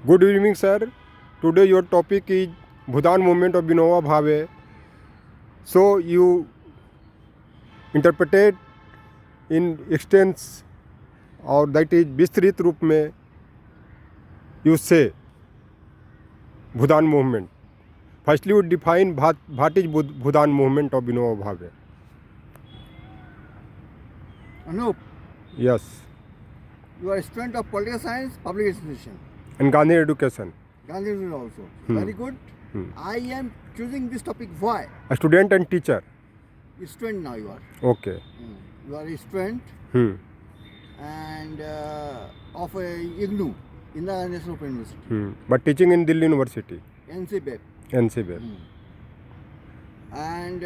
Good evening, sir. Today your topic is Bhudan movement of Vinoba Bhave. So you interpreted in extents or that is विस्तृत रूप में you say Bhudan movement. Firstly, you define what is Bhudan movement of Vinoba Bhave. Anup, Yes, you are a student of political science, public administration, and Gandhi education. Gandhi University also. Very good. I am choosing this topic. Why? A student and teacher. Student now you are. Okay. You are a student and of a IGNU, Indira National Open University, But teaching in Delhi University, NCBEP. NCB. And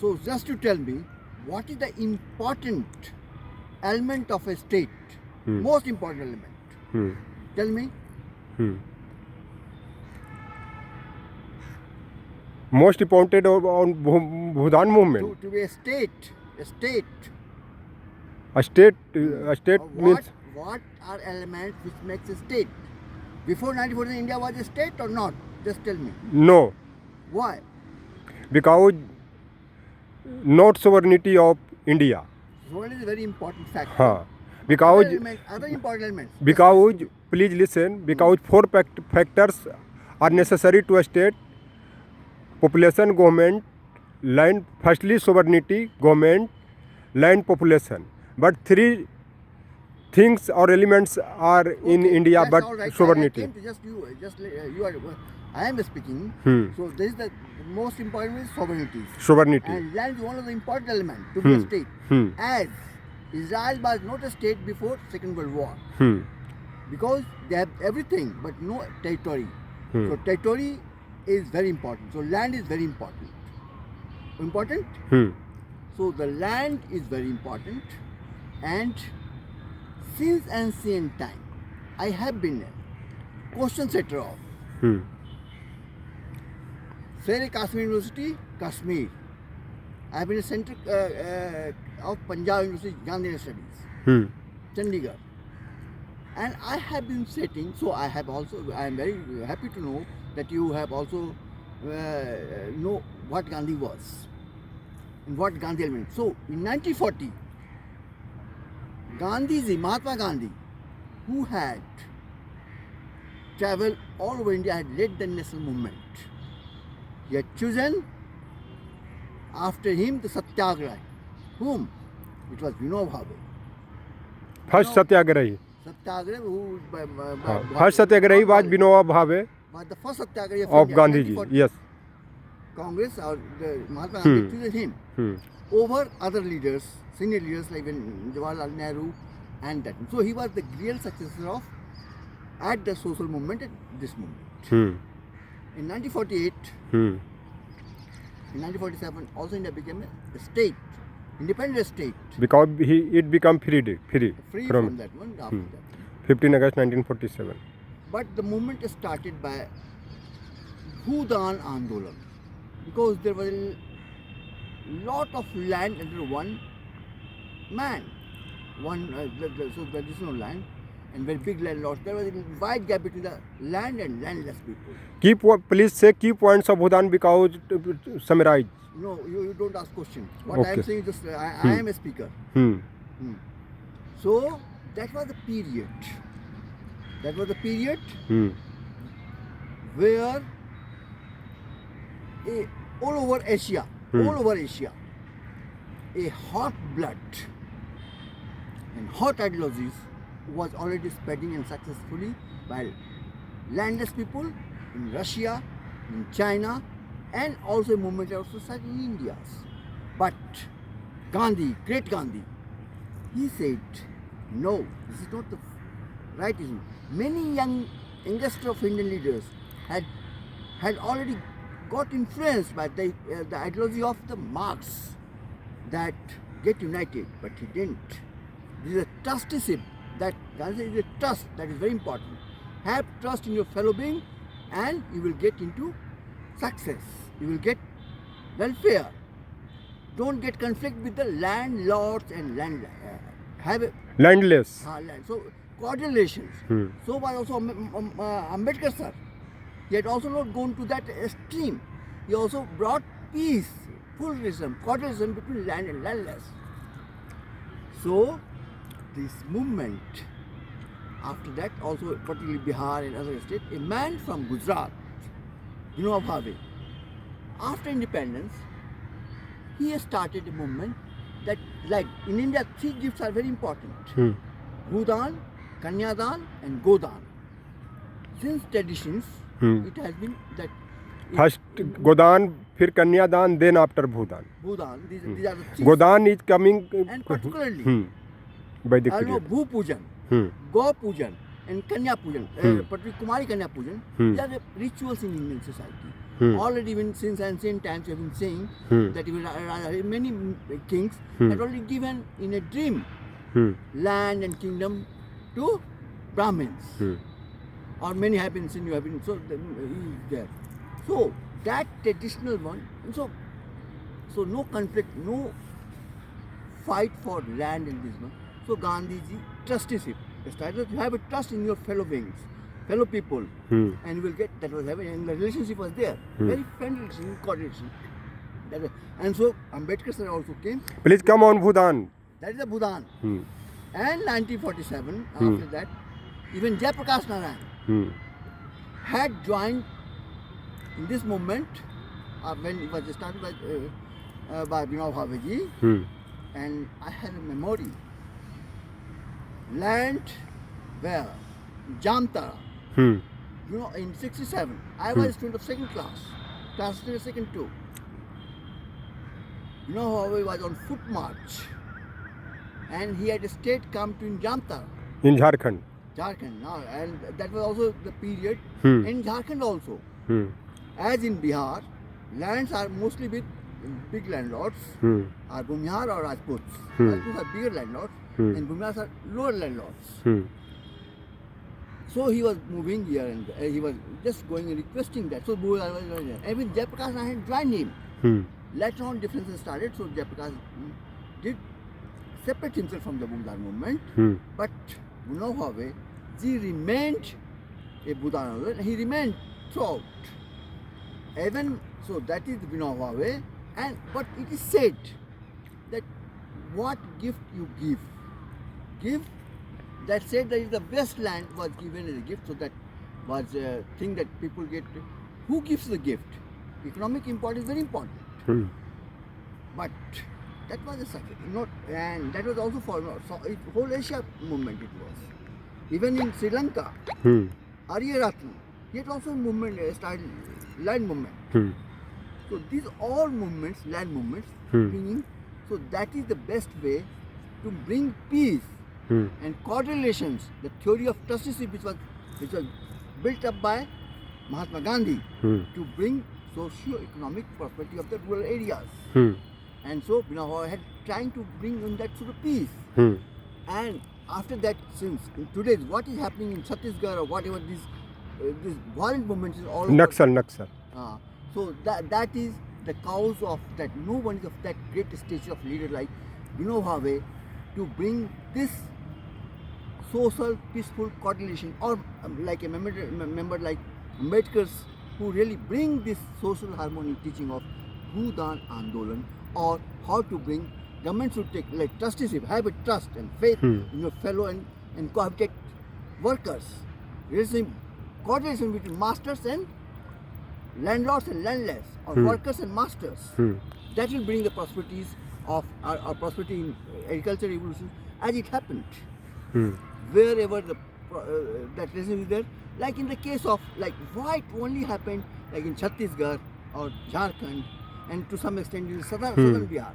so just to tell me, what is the important element of a state? Most important element. Tell me. Most important on Bhudan movement. To be a state. A state means What are elements which makes a state? Before 1914, India was a state or not? Just tell me. no, Why? because not sovereignty of India. Sovereignty is a very important factor. Huh. Because Other important elements. please listen, because four factors are necessary to a state: population, government, land. Firstly, sovereignty, government, land, population. But three things or elements are in Okay, India, that's but all right. sovereignty. I came to you are. I am speaking. So this is the most important is sovereignty. Sovereignty. And land is one of the important elements to be a state. As Israel was not a state before Second World War, because they have everything but no territory. So territory is very important. So land is very important. Important? So the land is very important, and since ancient time, I have been a question setter of Sher Kashmir University, Kashmir. I have been a center of Punjab University, Gandhi Studies, Chandigarh. And I have been setting, so I am very happy to know that you have also know what Gandhi was and what Gandhi element. So in 1940, Mahatma Gandhi, who had traveled all over India, had led the national movement. He had chosen after him the Satyagrahi. Whom? It was Vinoba Bhave. First Satyagrahi. Satyagrahi, who First Satyagrahi was Vinoba Bhave was the first Satyagrahi of India, Gandhiji. 1940. Yes. Congress or the Mahatma Gandhi chosen him over other leaders, senior leaders like Jawaharlal Nehru and that. So he was the real successor of at the social movement at this moment. In 1948, in 1947, also India became a state, independent state. Because it became free Free from that one after that. 15 August 1947. But the movement started by Bhudan Andolan, because there was a lot of land under one man. So there is no land and very big land lots. There was a wide gap between the land and landless people. Please say key points of Bhudan because summarize. No, you don't ask question. What I am Okay. saying is just I am a speaker. So that was the period. That was the period where all over Asia, a hot blood and hot ideologies was already spreading and successfully by landless people in Russia, in China, and also a movement also started in India. But Gandhi, great Gandhi, he said, no, this is not the right issue. Many youngsters of Indian leaders had already got influenced by the ideology of the Marx that get united, but he didn't. This is a trusteeship that Gandhi is a trust that is very important. Have trust in your fellow being, and you will get into success. You will get welfare. Don't get conflict with the landlords and have a Landless. land. So cordial relations. Hmm. So was also Ambedkar sir. He had also not gone to that extreme. He also brought peace, full relation, cordial relation between land and landless. So this movement, after that also particularly Bihar and other states, a man from Gujarat, Vinoba Bhave, after independence, he has started a movement that, like in India, 3 gifts are very important. Hmm. Bhudan, Kanyadan and Godan. Since traditions, Hmm. it has been that First Godan, फिर कन्यादान, then after Bhudan. Bhudan, these are the 3. Godan is coming. And particularly, Vedic I know period. Bhu Pujan, Hmm. Go Pujan and Kanya Pujan, particularly Kumari Kanya Pujan, Hmm. these are the rituals in Indian society. Hmm. Already even since ancient times we have been saying Hmm. that even many kings Hmm. had already given in a dream Hmm. land and kingdom to Brahmins. Hmm. Or many have been seen, you have been, so he is there. So that traditional one, and so no conflict, no fight for land in this one. So Gandhiji, trusteeship, started to have a trust in your fellow beings, fellow people, Hmm. and you will get that was happening, and the relationship was there, very friendly relationship, coordination. And so Ambedkar sir also came. Please come on Bhudan. That is the Bhudan. Hmm. And 1947, after that, even Jayaprakash Narayan Hmm. had joined in this movement when it was started by Vinoba Bhave ji, Hmm. and I had a memory. Land where Jamtara, Hmm. in 67, I was a student of second class, class 2. Vinoba Bhave was on foot march, and he had a state come to in Jamtara, In Jharkhand. Jharkhand now, and that was also the period Hmm. in Jharkhand also. Hmm. As in Bihar, lands are mostly with big landlords, Hmm. are Bhumihar or Rajputs. Hmm. Rajputs are bigger landlords, Hmm. and Bhumihars are lower landlords. Hmm. So he was moving here and he was just going and requesting that. So Bhumihar was there. And with Jayaprakash Narayan joined him. Hmm. Later on differences started, so Jayaprakash did separate himself from the Bhudan movement, Hmm. but Vinoba Bhave ji remained a Bhudan, and he remained throughout. Even so, that is Vinoba Bhave, and but it is said that what gift you give. That said that is the best land was given as a gift, so that was a thing that people get. Who gives the gift? Economic import is very important, Hmm. but that was a success. Not, and that was also for whole Asia movement. It was even in Sri Lanka. Hmm. Aryaratna, he had also movement, started land movement. Hmm. So these all movements, land movements, Hmm. bringing. So that is the best way to bring peace Hmm. and correlations. The theory of trusteeship, which was built up by Mahatma Gandhi Hmm. to bring socio-economic prosperity of the rural areas. Hmm. And so Vinoba had trying to bring in that sort of peace. Hmm. And after that, since today, what is happening in Chhattisgarh or whatever these violent movements is all over. Naxal. So that is the cause of that. No one is of that great stature of leader like Vinoba Bhave to bring this social peaceful coordination, or like a member like Ambedkar's, who really bring this social harmony teaching of Bhudan Andolan, or how to bring government should take like trusteeship, have a trust and faith in your fellow and cohabitate workers. Coordination between masters and landlords and landless, or workers and masters. That will bring the prosperities of our prosperity in agriculture revolution as it happened. Wherever that reason is there, like in the case of like why it only happened like in Chhattisgarh or Jharkhand and to some extent in southern Bihar.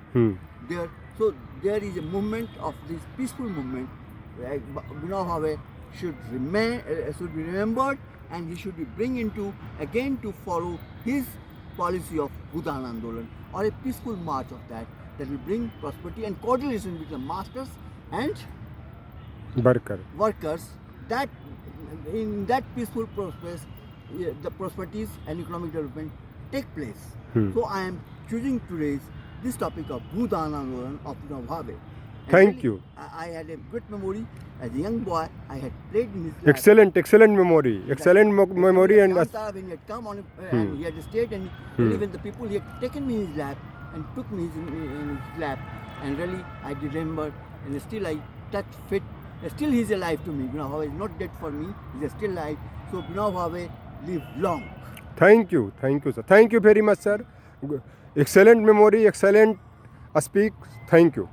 There, so there is a movement of this peaceful movement. Like Vinoba Bhave should be remembered, and he should be bring into again to follow his policy of Bhudan Andolan, or a peaceful march of that will bring prosperity and coordination between the masters and workers. That in that peaceful process, the prosperities and economic development take place. So I am choosing today's this topic of Bhudan Andolan of Vinoba Bhave. And Thank you. I had a good memory. As a young boy, I had played in his lap. Excellent memory. Excellent memory and When he had come on, and he had stayed and even the people, he had taken me in his lap and took me in his lap. And really, I did remember, and still I touch fit. Still, he's alive to me. Bhinav Bhave is not dead for me. He's still alive. So Bhinav Bhave live long. thank you, sir. Thank you very much, sir. Excellent memory, excellent speak. Thank you.